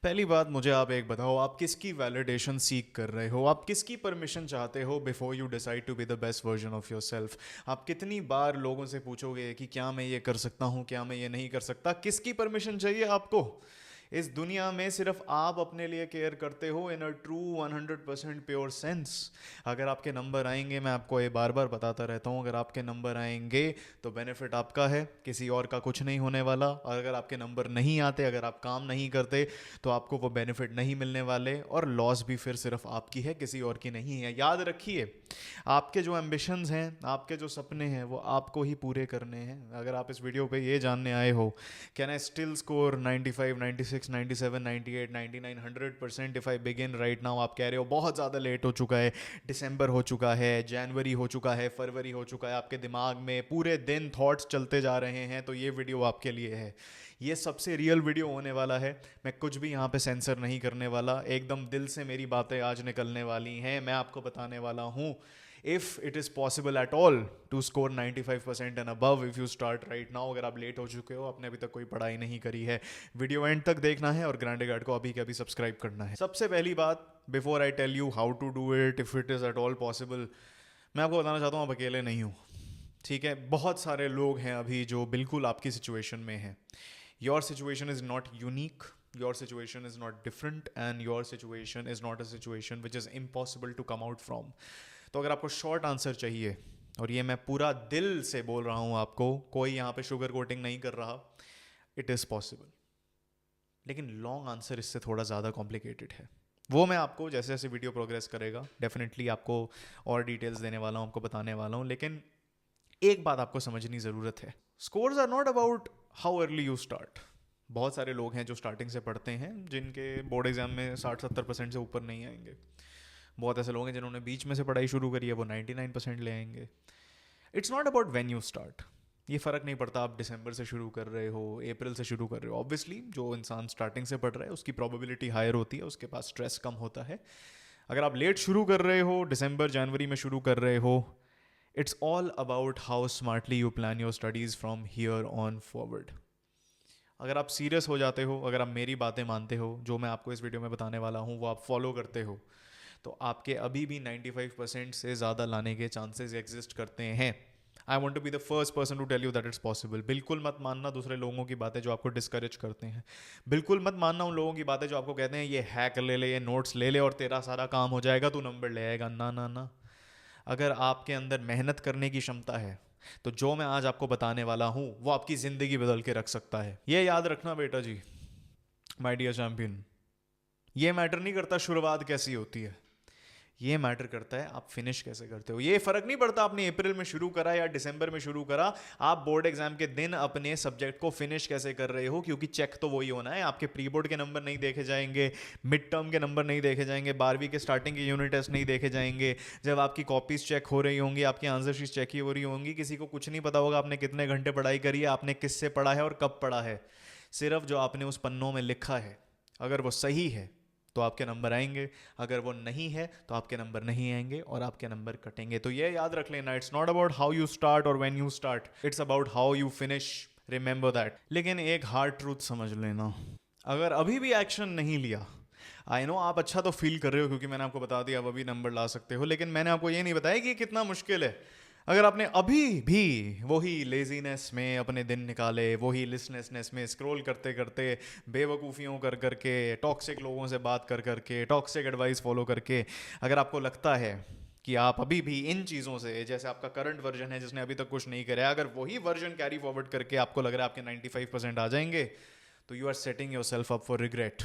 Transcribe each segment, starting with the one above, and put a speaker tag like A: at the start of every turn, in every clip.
A: पहली बात मुझे आप एक बताओ, आप किसकी वैलिडेशन सीख कर रहे हो? आप किसकी परमिशन चाहते हो before you decide to be the best version of your self? आप कितनी बार लोगों से पूछोगे कि क्या मैं ये कर सकता हूँ, क्या मैं ये नहीं कर सकता? किसकी परमिशन चाहिए आपको? इस दुनिया में सिर्फ आप अपने लिए केयर करते हो इन अ ट्रू 100% प्योर सेंस। अगर आपके नंबर आएंगे, मैं आपको ये बार बार बताता रहता हूँ, अगर आपके नंबर आएंगे तो बेनिफिट आपका है, किसी और का कुछ नहीं होने वाला। और अगर आपके नंबर नहीं आते, अगर आप काम नहीं करते, तो आपको वो बेनिफिट नहीं मिलने वाले, और लॉस भी फिर सिर्फ आपकी है, किसी और की नहीं है। याद रखिए, आपके जो एम्बिशंस हैं, आपके जो सपने हैं, वो आपको ही पूरे करने हैं। अगर आप इस वीडियो पे ये जानने आए हो can I still score 95, 96, 97, 98, 99, 100% if I begin right now, आप कह रहे हो बहुत ज़्यादा लेट हो चुका है, दिसंबर हो चुका है, जनवरी हो चुका है, फरवरी हो चुका है, आपके दिमाग में पूरे दिन थॉट्स चलते जा रहे हैं, तो ये वीडियो आपके लिए है। ये सबसे रियल वीडियो होने वाला है। मैं कुछ भी यहाँ पे सेंसर नहीं करने वाला, एकदम दिल से मेरी बातें आज निकलने वाली हैं। मैं आपको बताने वाला हूँ, if it is possible at all to score 95% and above if you start right now. अगर आप लेट हो चुके हो, आपने अभी तक कोई पढ़ाई नहीं करी है, वीडियो एंड तक देखना है और ग्रैंड गार्ड को अभी के अभी सब्सक्राइब करना है। सबसे पहली बात, before I tell you how to do it, if it is at all possible, मैं आपको बताना चाहता हूँ, आप अकेले नहीं हो। ठीक है, बहुत सारे लोग हैं अभी जो बिल्कुल आपकी सिचुएशन में हैं। Your situation is not unique, your situation is not different, and your situation is not a situation which is impossible to come out from. तो अगर आपको शॉर्ट आंसर चाहिए, और ये मैं पूरा दिल से बोल रहा हूँ आपको, कोई यहाँ पे शुगर कोटिंग नहीं कर रहा, इट इज़ पॉसिबल। लेकिन लॉन्ग आंसर इससे थोड़ा ज़्यादा कॉम्प्लिकेटेड है। वो मैं आपको जैसे जैसे वीडियो प्रोग्रेस करेगा डेफिनेटली आपको और डिटेल्स देने वाला हूँ, आपको बताने वाला हूँ। लेकिन एक बात आपको समझनी ज़रूरत है, scores are not about how early you start. बहुत सारे लोग हैं जो स्टार्टिंग से पढ़ते हैं, जिनके बोर्ड एग्जाम में 60-70% से ऊपर नहीं आएंगे। बहुत ऐसे लोग हैं जिन्होंने बीच में से पढ़ाई शुरू करी है, वो 99% ले आएंगे। It's not about when you start. ये फ़र्क नहीं पड़ता आप दिसंबर से शुरू कर रहे हो, अप्रैल से शुरू कर रहे हो। ऑब्वियसली जो इंसान स्टार्टिंग से पढ़ रहा है उसकी प्रोबेबिलिटी हायर होती है, उसके पास स्ट्रेस कम होता है। अगर आप लेट शुरू कर रहे हो, दिसंबर जनवरी में शुरू कर रहे हो, it's all about how smartly you plan your studies from here on forward. अगर आप सीरियस हो जाते हो, अगर आप मेरी बातें मानते हो, जो मैं आपको इस वीडियो में बताने वाला हूँ वो आप फॉलो करते हो, तो आपके अभी भी 95% से ज़्यादा लाने के चांसेस एग्जिस्ट करते हैं। I want to be the first person to tell you that it's possible. बिल्कुल मत मानना दूसरे लोगों की बातें जो आपको डिस्करेज करते हैं। बिल्कुल मत मानना उन लोगों की बातें जो आपको कहते हैं ये हैक ले ले, ये नोट्स ले ले और तेरा सारा काम हो जाएगा, तू नंबर ले आएगा। ना ना ना, अगर आपके अंदर मेहनत करने की क्षमता है, तो जो मैं आज आपको बताने वाला हूँ वो आपकी ज़िंदगी बदल के रख सकता है। ये याद रखना बेटा जी, माय डियर चैंपियन। ये मैटर नहीं करता शुरुआत कैसी होती है, ये मैटर करता है आप फिनिश कैसे करते हो। ये फर्क नहीं पड़ता आपने अप्रैल में शुरू करा या दिसंबर में शुरू करा, आप बोर्ड एग्जाम के दिन अपने सब्जेक्ट को फिनिश कैसे कर रहे हो, क्योंकि चेक तो वही होना है। आपके प्री बोर्ड के नंबर नहीं देखे जाएंगे, मिड टर्म के नंबर नहीं देखे जाएंगे, 12वीं के स्टार्टिंग के यूनिट टेस्ट नहीं देखे जाएंगे। जब आपकी कॉपीज चेक हो रही होंगी, आपकी आंसर शीट चेक ही हो रही होंगी, किसी को कुछ नहीं पता होगा आपने कितने घंटे पढ़ाई करी है, आपने किससे पढ़ा है और कब पढ़ा है। सिर्फ जो आपने उस पन्नों में लिखा है, अगर वो सही है तो आपके नंबर आएंगे, अगर वो नहीं है तो आपके नंबर नहीं आएंगे और आपके नंबर कटेंगे। तो ये याद रख लेना, it's not about how you start और when you start, it's about how you finish. Remember that. लेकिन एक हार्ड ट्रूथ समझ लेना, अगर अभी भी एक्शन नहीं लिया, आई नो आप अच्छा तो फील कर रहे हो क्योंकि मैंने आपको बता दिया आप अभी नंबर ला सकते हो, लेकिन मैंने आपको ये नहीं बताया कि ये कितना मुश्किल है। अगर आपने अभी भी वही लेजीनेस में अपने दिन निकाले, वही लिस्टलेसनेस में स्क्रॉल करते करते, बेवकूफ़ियों कर करके, टॉक्सिक लोगों से बात कर करके, टॉक्सिक एडवाइस फॉलो करके, अगर आपको लगता है कि आप अभी भी इन चीज़ों से, जैसे आपका करंट वर्जन है जिसने अभी तक कुछ नहीं करा, अगर वही वर्जन कैरी फॉरवर्ड करके आपको लग रहा है आपके 95% आ जाएंगे, तो you are setting your self up for regret.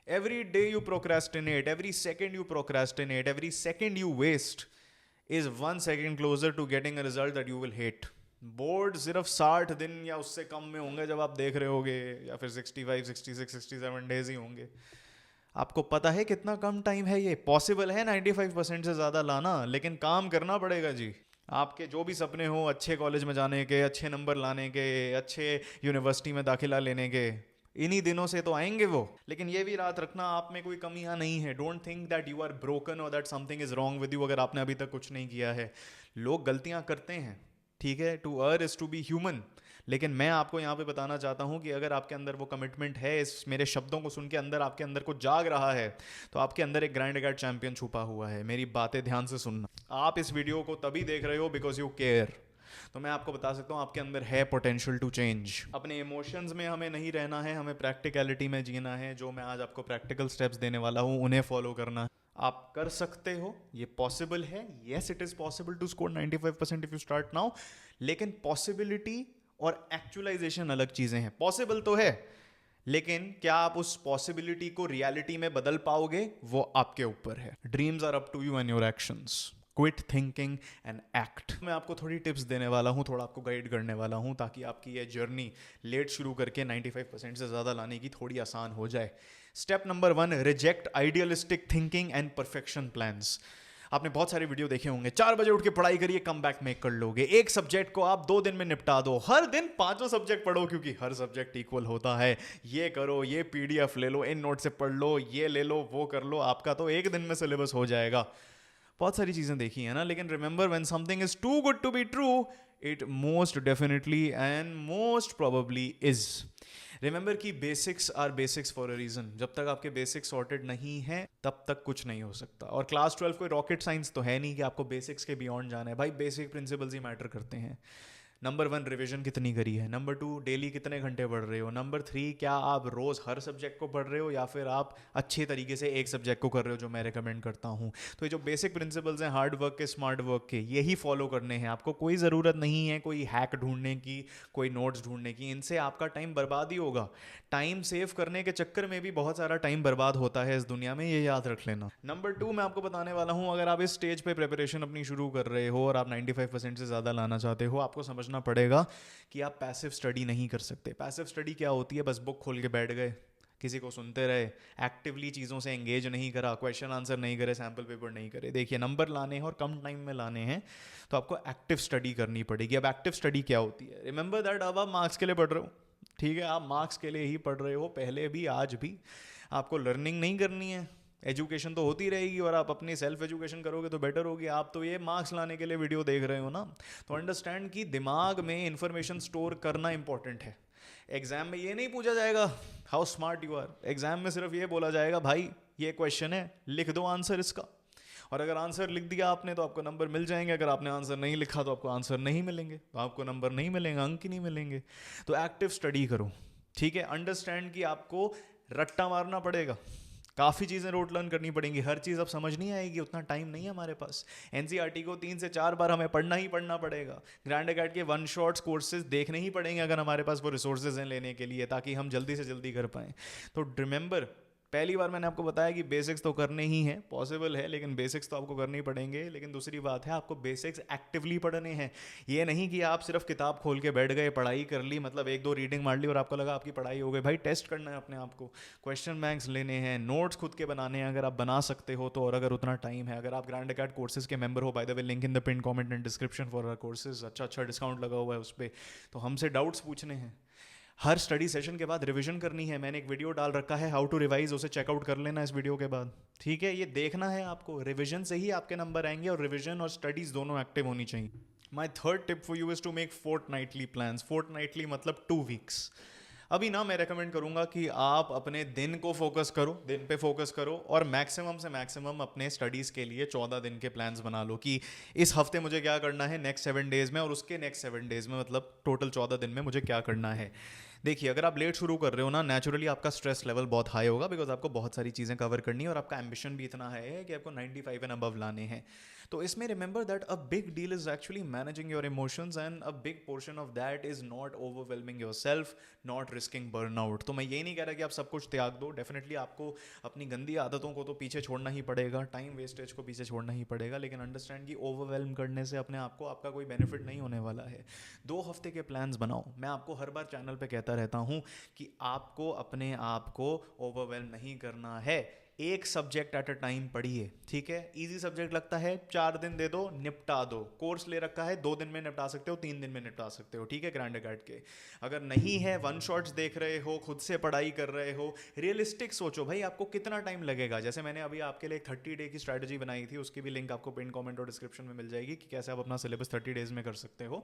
A: Every day you procrastinate, every second you procrastinate, every second you waste is 1 second closer to getting a result that you will hate. Board सिर्फ 60 दिन या उससे कम में होंगे जब आप देख रहे होगे, या फिर 65, 66, 67 डेज ही होंगे। आपको पता है कितना कम टाइम है, ये पॉसिबल है 95% से ज़्यादा लाना, लेकिन काम करना पड़ेगा जी। आपके जो भी सपने हो अच्छे कॉलेज में जाने के, अच्छे नंबर लाने के, अच्छे यूनिवर्सिटी में दाखिला लेने के, इन्हीं दिनों से तो आएंगे वो। लेकिन ये भी याद रखना, आप में कोई कमियां नहीं है। Don't think that you are broken और that something is wrong with you अगर आपने अभी तक कुछ नहीं किया है। लोग गलतियां करते हैं, ठीक है, to err is to be human. लेकिन मैं आपको यहाँ पे बताना चाहता हूँ कि अगर आपके अंदर वो कमिटमेंट है, इस मेरे शब्दों को सुन के अंदर आपके अंदर कुछ जाग रहा है, तो आपके अंदर एक ग्रैंड गार्ड चैंपियन छुपा हुआ है। मेरी बातें ध्यान से सुनना। आप इस वीडियो को तभी देख रहे हो बिकॉज यू केयर। तो मैं आपको बता सकता हूँ आपके अंदर है पोटेंशियल टू चेंज। अपने इमोशंस में हमें नहीं रहना है, हमें प्रैक्टिकलिटी में जीना है। जो मैं आज आपको प्रैक्टिकल स्टेप्स देने वाला हूँ उन्हें फॉलो करना है। आप कर सकते हो, ये पॉसिबल है। Yes, it is possible to score 95% if you start now. लेकिन पॉसिबिलिटी और एक्चुअलाइजेशन अलग चीजें हैं। पॉसिबल तो है, लेकिन क्या आप उस पॉसिबिलिटी को रियलिटी में बदल पाओगे, वो आपके ऊपर है। Dreams are up to you and your actions. Quit thinking and act. मैं आपको थोड़ी टिप्स देने वाला हूँ, थोड़ा आपको गाइड करने वाला हूँ, ताकि आपकी ये जर्नी लेट शुरू करके 95% से ज़्यादा लाने की थोड़ी आसान हो जाए। Step number 1, reject idealistic thinking and perfection plans. आपने बहुत सारे वीडियो देखे होंगे, 4 बजे उठ के पढ़ाई करिए, कम बैक मेक कर लोगे। एक सब्जेक्ट को आप 2 दिन में निपटा दो। हर दिन 5 सब्जेक्ट पढ़ो, क्योंकि हर सब्जेक्ट इक्वल होता है। ये करो, ये पीडीएफ ले लो, इन नोट से पढ़ लो, ये ले लो, वो कर लो, आपका तो एक दिन में सिलेबस हो जाएगा। बहुत सारी चीजें देखी है ना, लेकिन remember, when something is too good to be true, it most definitely and most probably is. Remember कि basics are basics for a reason. जब तक आपके बेसिक्स सॉर्टेड नहीं है, तब तक कुछ नहीं हो सकता। और क्लास 12 कोई रॉकेट साइंस तो है नहीं कि आपको बेसिक्स के बियॉन्ड जाना है। भाई, बेसिक प्रिंसिपल्स ही मैटर करते हैं। नंबर 1, रिवीजन कितनी करी है। नंबर 2, डेली कितने घंटे पढ़ रहे हो। नंबर 3, क्या आप रोज हर सब्जेक्ट को पढ़ रहे हो, या फिर आप अच्छे तरीके से एक सब्जेक्ट को कर रहे हो, जो मैं रेकमेंड करता हूँ। तो ये जो बेसिक प्रिंसिपल्स हैं हार्ड वर्क के, स्मार्ट वर्क के, यही फॉलो करने हैं आपको। कोई ज़रूरत नहीं है कोई हैक ढूंढने की, कोई नोट्स ढूंढने की। इनसे आपका टाइम बर्बाद ही होगा। टाइम सेव करने के चक्कर में भी बहुत सारा टाइम बर्बाद होता है इस दुनिया में, ये याद रख लेना। नंबर 2, मैं आपको बताने वाला हूँ, अगर आप इस स्टेज पे प्रिपरेशन अपनी शुरू कर रहे हो और आप 95% से ज़्यादा लाना चाहते हो, आपको समझना पड़ेगा कि आप पैसिव स्टडी नहीं कर सकते। पैसिव स्टडी क्या होती है? बस बुक खोल के बैठ गए, किसी को सुनते रहे, एक्टिवली चीज़ों से एंगेज नहीं करा, क्वेश्चन आंसर नहीं करे, सैम्पल पेपर नहीं करे। देखिए, नंबर लाने हैं और कम टाइम में लाने हैं, तो आपको एक्टिव स्टडी करनी पड़ेगी। अब एक्टिव स्टडी क्या होती है? रिमेंबर दैट अब आप मार्क्स के लिए पढ़ रहे हो, ठीक है? आप मार्क्स के लिए ही पढ़ रहे हो, पहले भी आज भी। आपको लर्निंग नहीं करनी है। एजुकेशन तो होती रहेगी और आप अपनी सेल्फ एजुकेशन करोगे तो बेटर होगी। आप तो ये मार्क्स लाने के लिए वीडियो देख रहे हो ना, तो अंडरस्टैंड कि दिमाग में इंफॉर्मेशन स्टोर करना इंपॉर्टेंट है। एग्जाम में ये नहीं पूछा जाएगा how smart you are. Exam में सिर्फ ये बोला जाएगा, भाई ये क्वेश्चन है, लिख दो आंसर इसका। और अगर आंसर लिख दिया आपने तो आपको नंबर मिल जाएंगे। अगर आपने आंसर नहीं लिखा तो आपको आंसर नहीं मिलेंगे, तो आपको नंबर नहीं मिलेंगे, अंक ही नहीं मिलेंगे। तो एक्टिव स्टडी करो, ठीक है? अंडरस्टैंड कि आपको रट्टा मारना पड़ेगा, काफ़ी चीज़ें रोट लर्न करनी पड़ेंगी। हर चीज़ अब समझ नहीं आएगी, उतना टाइम नहीं है हमारे पास। एनसीईआरटी को 3 से 4 बार हमें पढ़ना ही पढ़ना पड़ेगा। ग्रैंड अकेडमी के 1 शॉट्स कोर्सेज देखने ही पड़ेंगे अगर हमारे पास वो रिसोर्सेज हैं लेने के लिए, ताकि हम जल्दी से जल्दी कर पाएँ। तो रिमेंबर, पहली बार मैंने आपको बताया कि बेसिक्स तो करने ही हैं, पॉसिबल है, लेकिन बेसिक्स तो आपको करने ही पड़ेंगे। लेकिन दूसरी बात है, आपको बेसिक्स एक्टिवली पढ़ने हैं। ये नहीं कि आप सिर्फ किताब खोल के बैठ गए, पढ़ाई कर ली, मतलब 1-2 रीडिंग मार ली और आपको लगा आपकी पढ़ाई हो गई। भाई, टेस्ट करना है अपने आप को, क्वेश्चन बैंक्स लेने हैं, नोट्स खुद के बनाने हैं अगर आप बना सकते हो तो, और अगर उतना टाइम है। अगर आप ग्रैंड अकेडमी कोर्सेज के मेंबर हो, by the way link in the pin comment and description for our courses, अच्छा डिस्काउंट लगा हुआ है उस पर, तो हमसे डाउट्स पूछने हैं। हर स्टडी सेशन के बाद रिवीजन करनी है। मैंने एक वीडियो डाल रखा है हाउ टू रिवाइज, उसे चेकआउट कर लेना इस वीडियो के बाद, ठीक है? ये देखना है आपको, रिवीजन से ही आपके नंबर आएंगे, और रिवीजन और स्टडीज दोनों एक्टिव होनी चाहिए। My third tip for you is to make fortnightly plans. Fortnightly मतलब 2 वीक्स। अभी ना मैं रेकमेंड करूंगा कि आप अपने दिन को फोकस करो, दिन पे फोकस करो, और मैक्सिमम से मैक्सिमम अपने स्टडीज़ के लिए 14 दिन के प्लान्स बना लो कि इस हफ्ते मुझे क्या करना है नेक्स्ट 7 डेज़ में, और उसके नेक्स्ट 7 डेज़ में, मतलब टोटल 14 दिन में मुझे क्या करना है। देखिए, अगर आप लेट शुरू कर रहे हो ना, नेचुरली आपका स्ट्रेस लेवल बहुत हाई होगा, बिकॉज आपको बहुत सारी चीज़ें कवर करनी है और आपका एम्बिशन भी इतना है कि आपको 95 एंड अबव लाने हैं। तो इसमें remember that a big deal is actually managing your emotions, and a big portion of that is not overwhelming yourself, not risking burnout. तो मैं ये नहीं कह रहा कि आप सब कुछ त्याग दो, डेफिनेटली आपको अपनी गंदी आदतों को तो पीछे छोड़ना ही पड़ेगा, टाइम वेस्टेज को पीछे छोड़ना ही पड़ेगा, लेकिन अंडरस्टैंड कि ओवरवेलम करने से अपने आप को आपका कोई बेनिफिट नहीं होने वाला है। 2 हफ्ते के प्लान्स बनाओ। मैं आपको हर बार चैनल पे कहता रहता हूँ कि आपको अपने आप को ओवरवेलम नहीं करना है। एक सब्जेक्ट एट अ टाइम पढ़िए, ठीक है। इजी सब्जेक्ट लगता है 4 दिन दे दो, निपटा दो। कोर्स ले रखा है 2 दिन में निपटा सकते हो, 3 दिन में निपटा सकते हो, ठीक है, ग्रैंड अकाउंट के। अगर नहीं है, वन शॉट्स देख रहे हो, खुद से पढ़ाई कर रहे हो, रियलिस्टिक सोचो भाई आपको कितना टाइम लगेगा। जैसे मैंने अभी आपके लिए एक 30 डे की स्ट्रैटेजी बनाई थी, उसकी भी लिंक आपको पिन कमेंट और डिस्क्रिप्शन में मिल जाएगी कि कैसे आप अपना सिलेबस 30 डेज में कर सकते हो।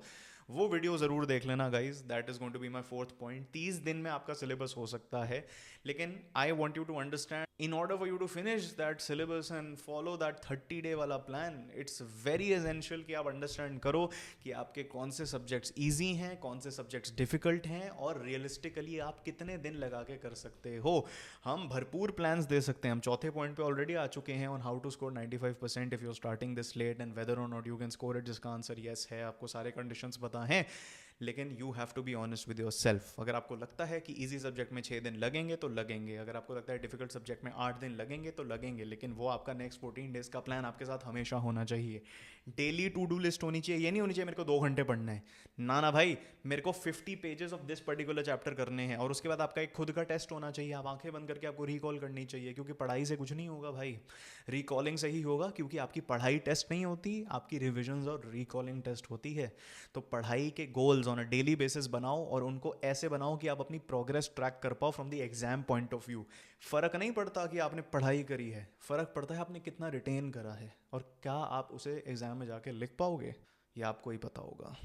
A: वो वीडियो ज़रूर देख लेना guys, that is going to be my 4th point. 30 दिन में आपका सिलेबस हो सकता है, लेकिन I want you to understand, in order for you to finish that syllabus and follow that 30 day वाला plan, it's very essential कि आप understand करो कि आपके कौन से subjects easy हैं, कौन से subjects difficult हैं, और realistically आप कितने दिन लगा के कर सकते हो। हम भरपूर plans दे सकते हैं। हम चौथे point पे already आ चुके हैं on how to score 95% if you're starting this late and whether or not you can score it, जिसका आंसर yes है। आपको सारे conditions पता हैं, लेकिन you have to be honest with your self. अगर आपको लगता है कि इजी सब्जेक्ट में 6 दिन लगेंगे तो लगेंगे, अगर आपको लगता है डिफिकल्ट सब्जेक्ट में 8 दिन लगेंगे तो लगेंगे, लेकिन वो आपका नेक्स्ट 14 डेज का प्लान आपके साथ हमेशा होना चाहिए। डेली टू डू लिस्ट होनी चाहिए। ये नहीं होनी चाहिए मेरे को 2 घंटे पढ़ना है, ना भाई, मेरे को 50 pages of this particular chapter करने हैं, और उसके बाद आपका एक खुद का टेस्ट होना चाहिए। आप आंखें बंद करके आपको रिकॉल करनी चाहिए, क्योंकि पढ़ाई से कुछ नहीं होगा भाई, रिकॉलिंग से ही होगा। क्योंकि आपकी पढ़ाई टेस्ट नहीं होती, आपकी रिविजन्स और रिकॉलिंग टेस्ट होती है। तो पढ़ाई के goals on a daily basis बनाओ, और उनको ऐसे बनाओ कि आप अपनी प्रोग्रेस ट्रैक कर पाओ from the exam point of view. फर्क नहीं पड़ता कि आपने पढ़ाई करी है, फर्क पड़ता है आपने कितना रिटेन करा है, और क्या आप उसे एग्जाम में जाके लिख पाओगे, ये आपको ही पता होगा।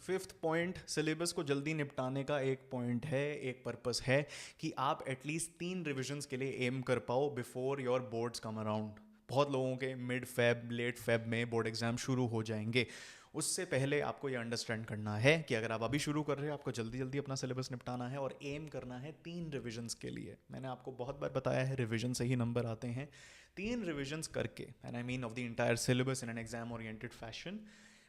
A: 5th पॉइंट, सिलेबस को जल्दी निपटाने का एक पॉइंट है, एक पर्पस है कि आप एटलीस्ट 3 रिविजन्स के लिए एम कर पाओ before your boards come around. बहुत लोगों के मिड फेब, लेट फेब में बोर्ड एग्जाम शुरू हो जाएंगे। उससे पहले आपको ये अंडरस्टैंड करना है कि अगर आप अभी शुरू कर रहे हो, आपको जल्दी जल्दी अपना सिलेबस निपटाना है और एम करना है 3 रिविजन्स के लिए। मैंने आपको बहुत बार बताया है, रिविजन से ही नंबर आते हैं। 3 रिविजन्स करके, and I mean of the entire syllabus in an exam oriented fashion,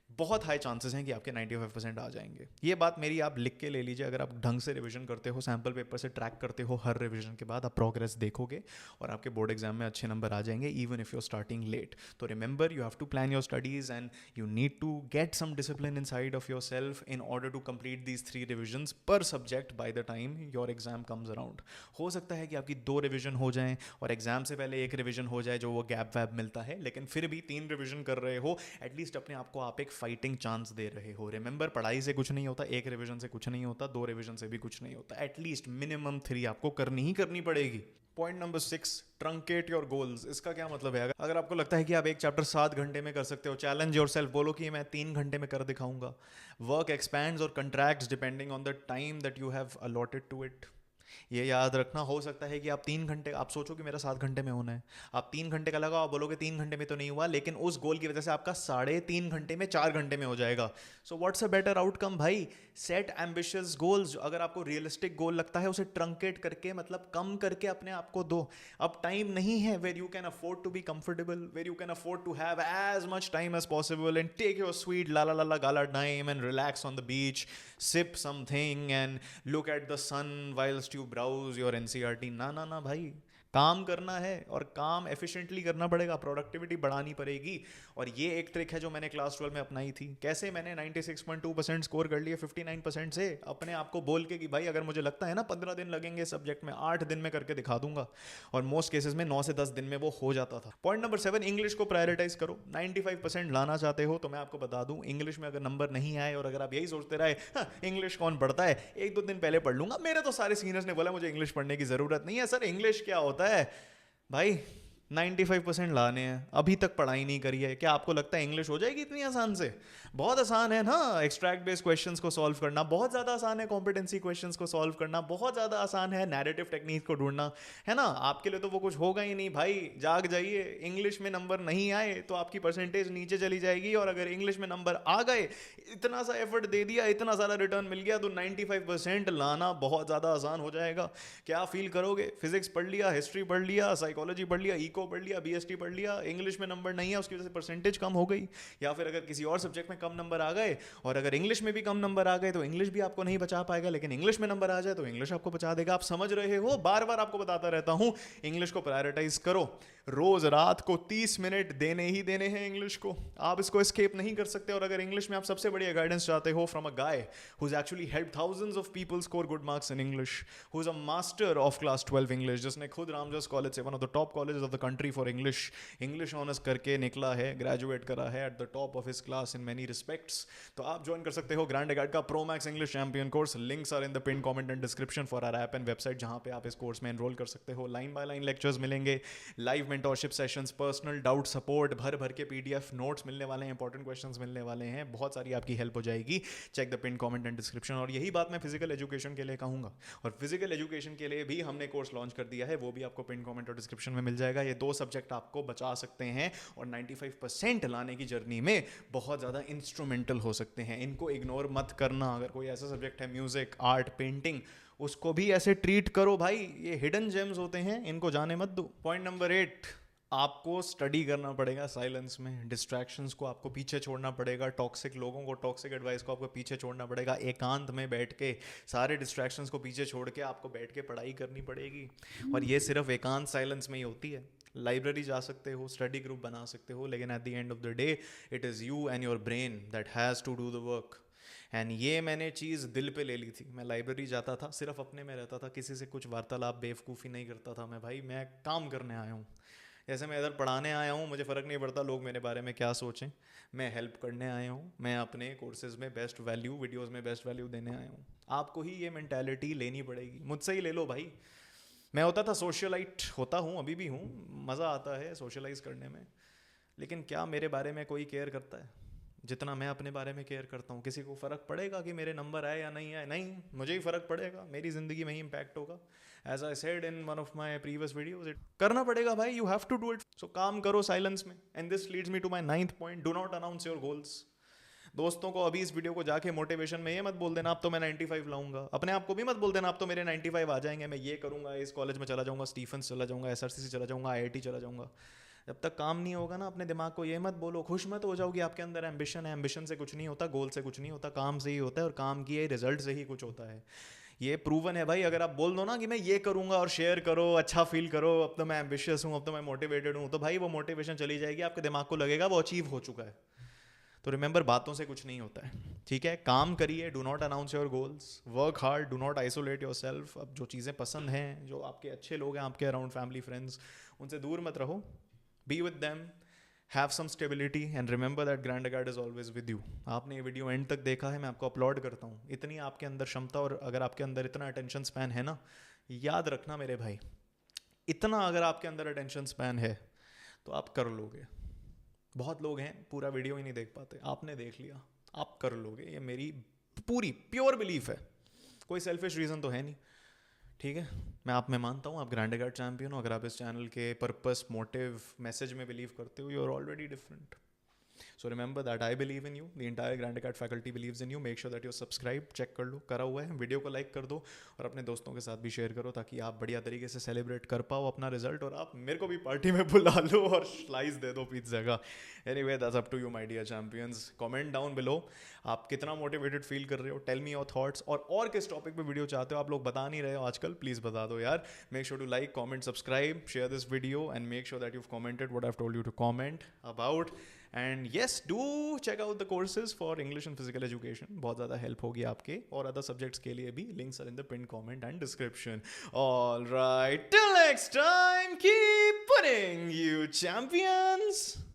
A: बहुत हाई चांसेस हैं कि आपके 95% आ जाएंगे। ये बात मेरी आप लिख के ले लीजिए। अगर आप ढंग से रिवीजन करते हो, सैम्पल पेपर से ट्रैक करते हो, हर रिवीजन के बाद आप प्रोग्रेस देखोगे और आपके बोर्ड एग्जाम में अच्छे नंबर आ जाएंगे, even if you are starting late. तो remember, you have to plan your studies and you need to get some discipline inside of your self in order to complete these 3 revisions per subject by the time your exam comes around. हो सकता है कि आपकी 2 revision हो जाएं और exam से पहले 1 रिविजन हो जाए, जो वो गैप वैप मिलता है, लेकिन फिर भी 3 रिविजन कर रहे हो, एटलीस्ट अपने आप को आप एक फाइटिंग चांस दे रहे हो। रिमेंबर, पढ़ाई से कुछ नहीं होता, 1 रिवीजन से कुछ नहीं होता, 2 रिवीजन से भी कुछ नहीं होता, एटलीस्ट मिनिमम 3 आपको करनी ही करनी पड़ेगी। Point number 6, truncate your goals. इसका क्या मतलब है? अगर आपको लगता है कि आप एक चैप्टर 7 घंटे में कर सकते हो, चैलेंज योरसेल्फ, बोलो कि मैं 3 घंटे में कर दिखाऊंगा। वर्क एक्सपैंड्स और contracts depending on the time that you have allotted to it. ये याद रखना। हो सकता है कि आप 3 घंटे, आप सोचो कि मेरा 7 घंटे में होना है, आप 3 घंटे का लगाओ, आप बोलोगे 3 घंटे में तो नहीं हुआ, लेकिन उस गोल की वजह से आपका 3.5 घंटे में 4 घंटे में हो जाएगा। So what's a better outcome भाई? Set ambitious goals. अगर आपको रियलिस्टिक गोल लगता है, उसे ट्रंकेट करके, मतलब कम करके अपने आप को दो। अब टाइम नहीं है where you can afford to be comfortable, where you can afford to have as much time as possible and take your sweet la la la gala time and relax on the beach, sip something and look at the sun whilst you browse your NCERT। ना भाई, काम करना है और काम efficiently करना पड़ेगा, productivity बढ़ानी पड़ेगी। और ये एक ट्रिक है जो मैंने क्लास 12 में अपनाई थी। कैसे? मैंने 96.2% स्कोर कर लिए 59% से, अपने आप को बोल के कि भाई अगर मुझे लगता है ना 15 दिन लगेंगे सब्जेक्ट में, 8 दिन में करके दिखा दूंगा। और मोस्ट केसेस में 9 से 10 दिन में वो हो जाता था। पॉइंट नंबर 7, इंग्लिश को प्रायोरिटाइज करो। 95% लाना चाहते हो तो मैं आपको बता दूं, इंग्लिश में अगर नंबर नहीं आए और अगर आप यही सोचते रहे इंग्लिश कौन पढ़ता है, 1-2 दिन पहले पढ़ लूंगा, मेरे तो सारे सीनियर्स ने बोला मुझे इंग्लिश पढ़ने की जरूरत नहीं है। सर इंग्लिश क्या होता है भाई? 95% लाने हैं, अभी तक पढ़ाई नहीं करी है। क्या आपको लगता है इंग्लिश हो जाएगी इतनी आसान से? बहुत आसान है ना। एक्सट्रैक्ट बेस्ड क्वेश्चंस को सॉल्व करना बहुत ज़्यादा आसान है, कॉम्पिटेंसी क्वेश्चंस को सॉल्व करना बहुत ज़्यादा आसान है, नैरेटिव टेक्निक को ढूंढना, है ना। आपके लिए तो वो कुछ होगा ही नहीं भाई, जाग जाइए। इंग्लिश में नंबर नहीं आए तो आपकी परसेंटेज नीचे चली जाएगी, और अगर इंग्लिश में नंबर आ गए, इतना सा एफर्ट दे दिया, इतना सारा रिटर्न मिल गया, तो 95% लाना बहुत ज़्यादा आसान हो जाएगा। क्या फील करोगे? फिजिक्स पढ़ लिया, हिस्ट्री पढ़ लिया, साइकोलॉजी पढ़ लिया, इको पढ़ लिया, BST पढ़ लिया, इंग्लिश में नंबर नहीं है उसकी वजह से परसेंटेज कम हो गई, या फिर अगर किसी और सब्जेक्ट में कम नंबर आ गए और अगर इंग्लिश में भी कम नंबर आ गए तो इंग्लिश भी आपको नहीं बचा पाएगा, लेकिन इंग्लिश में नंबर आ जाए तो इंग्लिश आपको बचा देगा। आप समझ रहे हो? बार बार आपको बताता रहता हूं, इंग्लिश को प्रायोरिटाइज करो। रोज रात को 30 मिनट देने ही देने हैं इंग्लिश को, आप इसको एस्केप नहीं कर सकते। और अगर इंग्लिश में आप सबसे बढ़िया गाइडेंस चाहते हो from a guy who is actually helped thousands of people score good marks in English, who is a master of class 12 English, जिसने खुद रामजस कॉलेज से, one of the top colleges of the country for English, English honours करके निकला है, graduate करा है at the top of his class in many respects, तो आप ज्वाइन कर सकते हो ग्रैंड अकेडमी का pro max English champion course. Links are in the pin comment and description for our app and website, जहां पे आप इस कोर्स में एनरोल कर सकते हो। लाइन बाय लाइन लेक्चर्स मिलेंगे, live mentorship sessions, personal doubt support, भर भर के PDF नोट्स मिलने वाले हैं, इंपॉर्टेंट क्वेश्चंस मिलने वाले हैं, बहुत सारी आपकी हेल्प हो जाएगी। Check the pin comment and description. और यही बात मैं फिजिकल एजुकेशन के लिए कहूंगा, और फिजिकल एजुकेशन के लिए भी हमने कोर्स लॉन्च कर दिया है, वो भी आपको पिन कमेंट और डिस्क्रिप्शन में मिल जाएगा। ये 2 सब्जेक्ट आपको बचा सकते हैं और 95% लाने की जर्नी में बहुत ज़्यादा इंस्ट्रूमेंटल हो सकते हैं। इनको इग्नोर मत करना। अगर कोई ऐसा सब्जेक्ट है म्यूजिक, आर्ट, पेंटिंग, उसको भी ऐसे ट्रीट करो भाई, ये हिडन जेम्स होते हैं, इनको जाने मत दो। पॉइंट नंबर 8, आपको स्टडी करना पड़ेगा साइलेंस में, डिस्ट्रैक्शंस को आपको पीछे छोड़ना पड़ेगा, टॉक्सिक लोगों को, टॉक्सिक एडवाइस को आपको पीछे छोड़ना पड़ेगा, एकांत में बैठ के सारे डिस्ट्रैक्शंस को पीछे छोड़ के आपको बैठ के पढ़ाई करनी पड़ेगी। और ये सिर्फ एकांत साइलेंस में ही होती है। लाइब्रेरी जा सकते हो, स्टडी ग्रुप बना सकते हो, लेकिन at the end of the day it is you and your brain that has to do the work. And ये मैंने चीज़ दिल पे ले ली थी। मैं लाइब्रेरी जाता था, सिर्फ अपने में रहता था, किसी से कुछ वार्तालाप, बेवकूफ़ी नहीं करता था मैं। भाई मैं काम करने आया हूँ, जैसे मैं इधर पढ़ाने आया हूँ, मुझे फ़र्क नहीं पड़ता लोग मेरे बारे में क्या सोचें, मैं हेल्प करने आया हूँ, मैं अपने कोर्सेज में बेस्ट वैल्यू, वीडियोस में बेस्ट वैल्यू देने आया हूँ। आपको ही ये मेंटालिटी लेनी पड़ेगी, मुझसे ही ले लो भाई। मैं होता था सोशलाइट, होता हूँ, अभी भी हूँ, मज़ा आता है सोशलाइज करने में, लेकिन क्या मेरे बारे में कोई केयर करता है जितना मैं अपने बारे में केयर करता हूँ? किसी को फ़र्क पड़ेगा कि मेरे नंबर आए या नहीं आए? नहीं, मुझे ही फ़र्क पड़ेगा, मेरी ज़िंदगी में ही इम्पैक्ट होगा। As I said in one of my previous videos, it करना पड़ेगा भाई, you have to do it. So काम करो साइलेंस में। And this leads me to my 9th point, do not announce your goals. दोस्तों को अभी इस वीडियो को जाके मोटिवेशन में ये मत बोल देना अब तो मैं 95 लाऊंगा, अपने आप को भी मत बोल देना अब तो मेरे 95 आ जाएंगे, मैं ये करूंगा, इस कॉलेज में चला जाऊंगा, स्टीफेंस चला जाऊंगा, SRCC चला जाऊंगा, IIT चला जाऊंगा। जब तक काम नहीं होगा ना, अपने दिमाग को ये मत बोलो, खुश मत हो जाओगे। आपके अंदर एम्बिशन है, एम्बिशन से कुछ नहीं होता, गोल से कुछ नहीं होता, काम से ही होता है, और काम किए रिजल्ट से ही कुछ होता है। ये प्रूवन है भाई। अगर आप बोल दो ना कि मैं ये करूंगा और शेयर करो, अच्छा फील करो, अब तो मैं एम्बिशियस हूँ, अब तो मैं मोटिवेटेड हूँ, तो भाई वो मोटिवेशन चली जाएगी, आपके दिमाग को लगेगा वो अचीव हो चुका है। तो रिमेंबर, बातों से कुछ नहीं होता है, ठीक है? काम करिए, do not announce your goals, work hard, do not isolate your self. अब जो चीज़ें पसंद हैं, जो आपके अच्छे लोग हैं आपके अराउंड, फैमिली, फ्रेंड्स, उनसे दूर मत रहो, be with them, have some stability and remember that Grand Academy is always with you. आपने ये वीडियो एंड तक देखा है, मैं आपको अपलॉड करता हूँ। इतनी आपके अंदर क्षमता, और अगर आपके अंदर इतना अटेंशन स्पैन है ना, याद रखना मेरे भाई, इतना अगर आपके अंदर अटेंशन स्पैन है तो आप कर लोगे। बहुत लोग हैं पूरा वीडियो ही नहीं देख पाते, आपने देख लिया, आप कर लोगे, ये मेरी पूरी प्योर बिलीफ है, कोई सेल्फिश रीज़न तो है नहीं, ठीक है? मैं आप में मानता हूँ आप ग्रैंड अकेडमी चैंपियन हो। अगर आप इस चैनल के पर्पस, मोटिव, मैसेज में बिलीव करते हो, you are already different. So remember that I believe in you, the entire Grand Acad faculty believes in you. Make sure that you're subscribed, check कर लो, करा हुआ है, वीडियो को लाइक कर दो और अपने दोस्तों के साथ भी शेयर करो, ताकि आप बढ़िया तरीके से सेलिब्रेट कर पाओ अपना रिजल्ट, और आप मेरे को भी पार्टी में बुला लो और स्लाइस दे दो पिज्जा का। Anyway, that's up to you my dear champions. Comment down below, आप कितना मोटिवेटेड फील कर रहे हो, टेल मी योर थॉट्स, और किस टॉपिक पे वीडियो चाहते हो। आप लोग बता नहीं रहे हो आजकल, प्लीज़ बता दो यार। Make sure to like, comment, subscribe, share this video and make sure that you've commented what I've told you to comment about. And yes, do check out the courses for English and physical education. बहुत ज़्यादा help होगी आपके, और other subjects के लिए भी। Links are in the pinned comment and description. All right, till next time, keep putting, you champions.